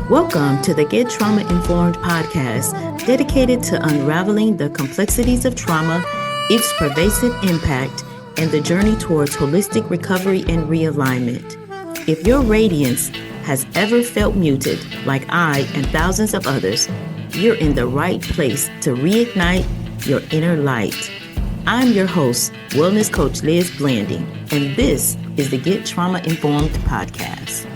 Welcome to the Get Trauma Informed podcast, dedicated to unraveling the complexities of trauma, its pervasive impact, and the journey towards holistic recovery and realignment. If your radiance has ever felt muted, like I and thousands of others, you're in the right place to reignite your inner light. I'm your host, Wellness Coach Liz Blanding, and this is the Get Trauma Informed podcast.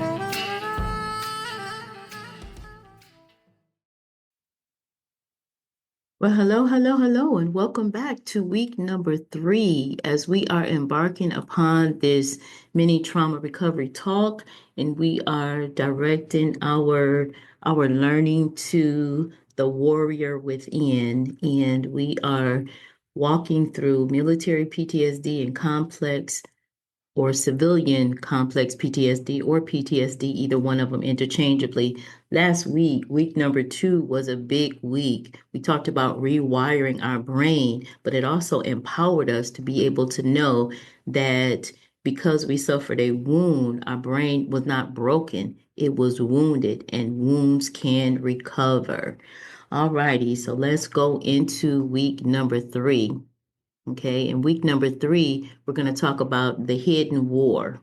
Well, hello, and welcome back to week number 3 as we are embarking upon this mini trauma recovery talk, and we are directing our learning to the warrior within, and we are walking through military PTSD and complex or civilian complex PTSD or PTSD, either one of them interchangeably. Last week, week number 2 was a big week. We talked about rewiring our brain, but it also empowered us to be able to know that because we suffered a wound, our brain was not broken. It was wounded, and wounds can recover. All righty, so let's go into week number 3. Okay, in week number 3, we're going to talk about the hidden war.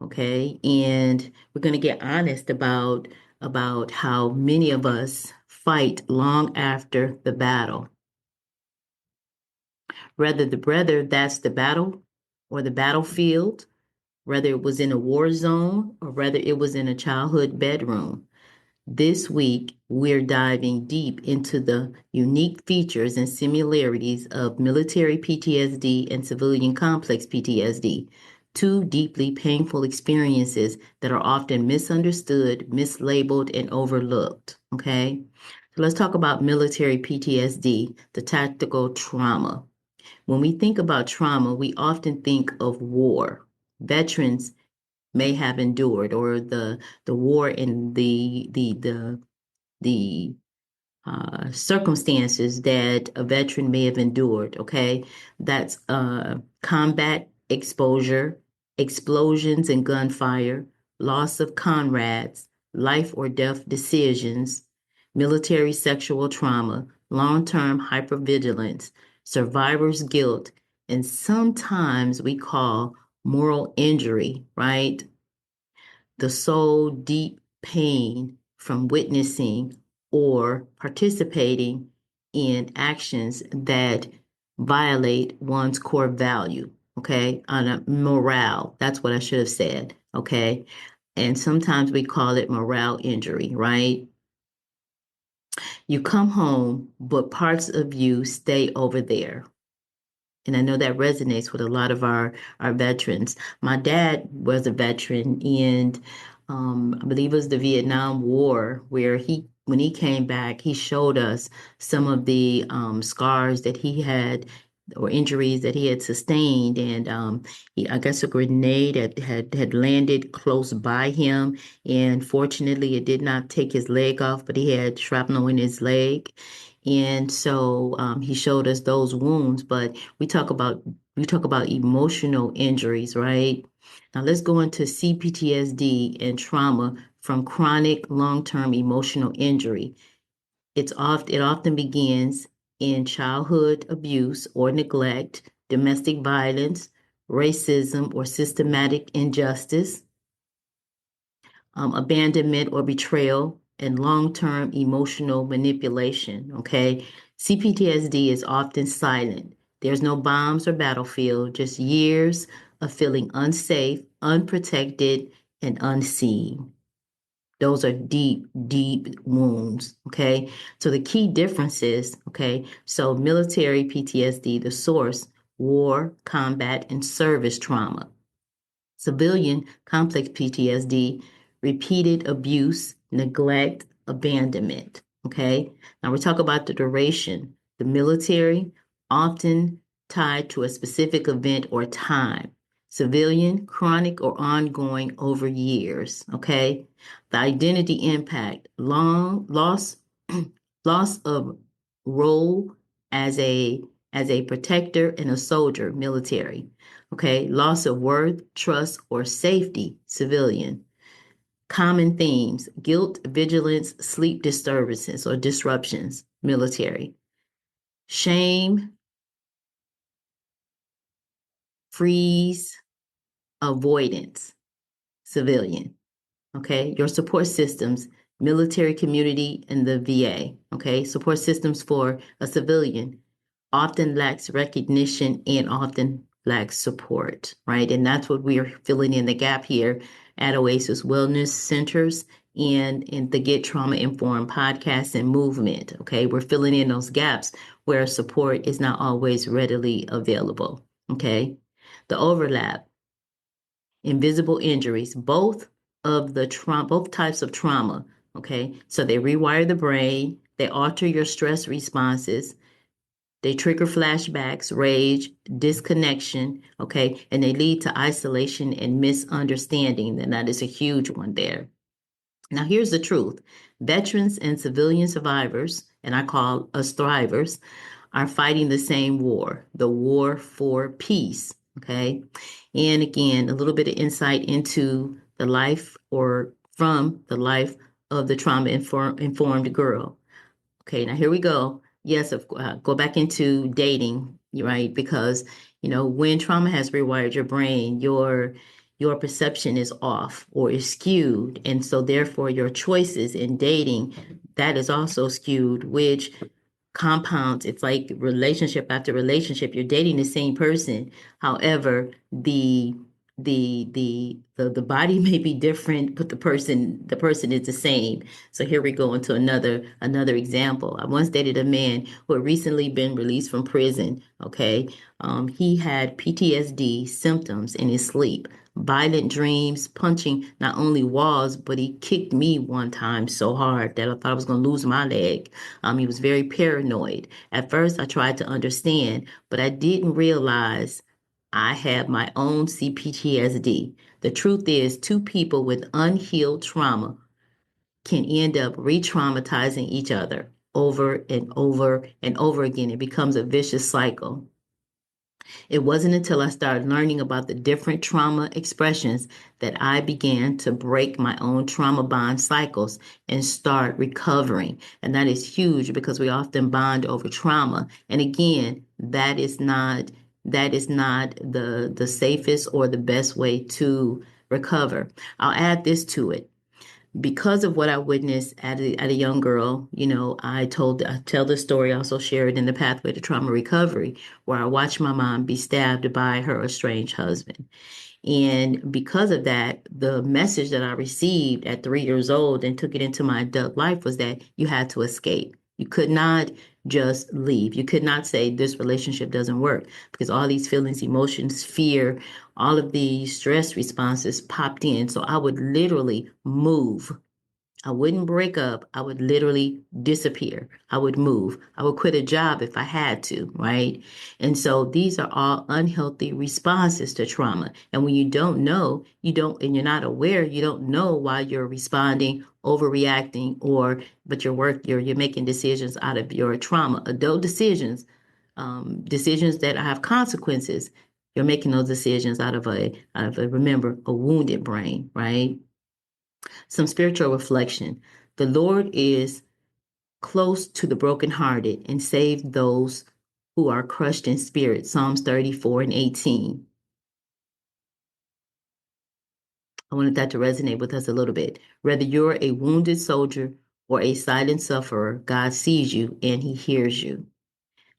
Okay, and we're going to get honest about how many of us fight long after the battle. Whether that's the battle or the battlefield, whether it was in a war zone or whether it was in a childhood bedroom. This week, we're diving deep into the unique features and similarities of military PTSD and civilian complex PTSD, two deeply painful experiences that are often misunderstood, mislabeled, and overlooked. Okay? So let's talk about military PTSD, the tactical trauma. When we think about trauma, we often think of war. Veterans may have endured, or the war and the circumstances that a veteran may have endured. Okay, that's combat exposure, explosions and gunfire, loss of comrades, life or death decisions, military sexual trauma, long-term hypervigilance, survivor's guilt, and sometimes we call moral injury, right? The soul deep pain from witnessing or participating in actions that violate one's core value, okay? On a morale, that's what I should have said, okay? And sometimes we call it morale injury, right? You come home, but parts of you stay over there. And I know that resonates with a lot of our veterans. My dad was a veteran, and I believe it was the Vietnam War, where when he came back, he showed us some of the scars that he had or injuries that he had sustained. And I guess a grenade had landed close by him, and fortunately, it did not take his leg off, but he had shrapnel in his leg. And so he showed us those wounds, but we talk about emotional injuries, right? Now let's go into CPTSD and trauma from chronic long-term emotional injury. It often begins in childhood abuse or neglect, domestic violence, racism or systematic injustice, abandonment or betrayal, and long-term emotional manipulation. Okay, CPTSD is often silent. There's no bombs or battlefield, just years of feeling unsafe, unprotected, and unseen. Those are deep, deep wounds. Okay, so the key differences. Okay, so military PTSD, the source, war, combat, and service trauma. Civilian complex PTSD, repeated abuse, neglect, abandonment. Okay. Now we talk about the duration. The military, often tied to a specific event or time. Civilian, chronic or ongoing over years. Okay. The identity impact, long loss, loss of role as a protector and a soldier, military. Okay, loss of worth, trust, or safety, civilian. Common themes: guilt, vigilance, sleep disturbances or disruptions, military. Shame, freeze, avoidance, civilian. Okay, your support systems, military community, and the VA. Okay, support systems for a civilian often lacks recognition and often lacks support, right? And that's what we are filling in the gap here at Oasis Wellness Centers and in the Get Trauma Informed podcast and movement. Okay, we're filling in those gaps where support is not always readily available. Okay, the overlap: invisible injuries, both types of trauma. Okay, so they rewire the brain, they alter your stress responses, they trigger flashbacks, rage, disconnection, okay, and they lead to isolation and misunderstanding. And that is a huge one there. Now, here's the truth: veterans and civilian survivors, and I call us thrivers, are fighting the same war, the war for peace. Okay. And again, a little bit of insight into the life or from the life of the trauma informed girl. Okay, now here we go. Yes, go back into dating, right? Because when trauma has rewired your brain, your perception is off or is skewed, and so therefore your choices in dating that is also skewed, which compounds. It's like relationship after relationship. You're dating the same person. However, the body may be different, but the person is the same. So here we go into another example. I once dated a man who had recently been released from prison. Okay, he had PTSD symptoms in his sleep, violent dreams, punching not only walls, but he kicked me one time so hard that I thought I was going to lose my leg. He was very paranoid. At first, I tried to understand, but I didn't realize I had my own CPTSD. The truth is, two people with unhealed trauma can end up re traumatizing each other over and over and over again. It becomes a vicious cycle. It wasn't until I started learning about the different trauma expressions that I began to break my own trauma bond cycles and start recovering. And that is huge because we often bond over trauma. And again, that is not the safest or the best way to recover. I'll add this to it: because of what I witnessed at a young girl. I tell the story, also share it in the Pathway to Trauma Recovery, where I watched my mom be stabbed by her estranged husband. And because of that, the message that I received at 3 years old and took it into my adult life was that you had to escape. You could not just leave. You could not say this relationship doesn't work, because all these feelings, emotions, fear, all of these stress responses popped in. So I would literally move. I wouldn't break up. I would literally disappear. I would move. I would quit a job if I had to, right? And so these are all unhealthy responses to trauma. And when you don't know, and you're not aware, you don't know why you're responding, overreacting, but you're making decisions out of your trauma, adult decisions, decisions that have consequences. You're making those decisions remember, a wounded brain, right? Some spiritual reflection. The Lord is close to the brokenhearted and save those who are crushed in spirit. Psalms 34 and 18. I wanted that to resonate with us a little bit. Whether you're a wounded soldier or a silent sufferer, God sees you and he hears you.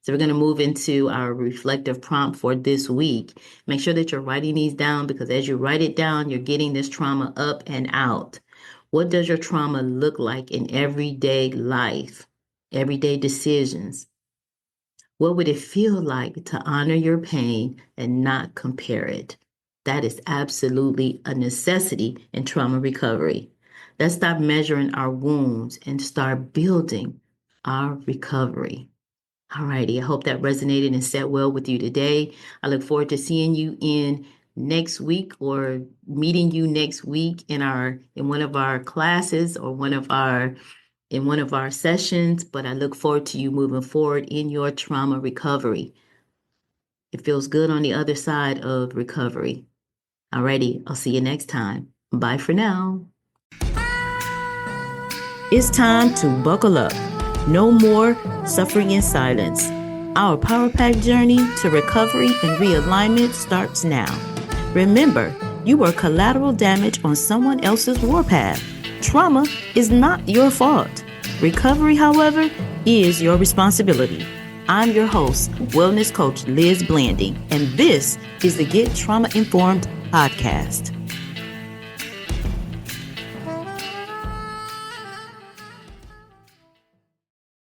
So we're going to move into our reflective prompt for this week. Make sure that you're writing these down, because as you write it down, you're getting this trauma up and out. What does your trauma look like in everyday life, everyday decisions? What would it feel like to honor your pain and not compare it? That is absolutely a necessity in trauma recovery. Let's stop measuring our wounds and start building our recovery. All righty. I hope that resonated and sat well with you today. I look forward to seeing you in next week, or meeting you next week in one of our classes, or in one of our sessions. But I look forward to you moving forward in your trauma recovery. It feels good on the other side of recovery. All righty. I'll see you next time. Bye for now. It's time to buckle up. No more suffering in silence. Our Power Pack journey to recovery and realignment starts now. Remember, you are collateral damage on someone else's warpath. Trauma is not your fault. Recovery, however, is your responsibility. I'm your host, Wellness Coach Liz Blanding, and this is the Get Trauma Informed podcast.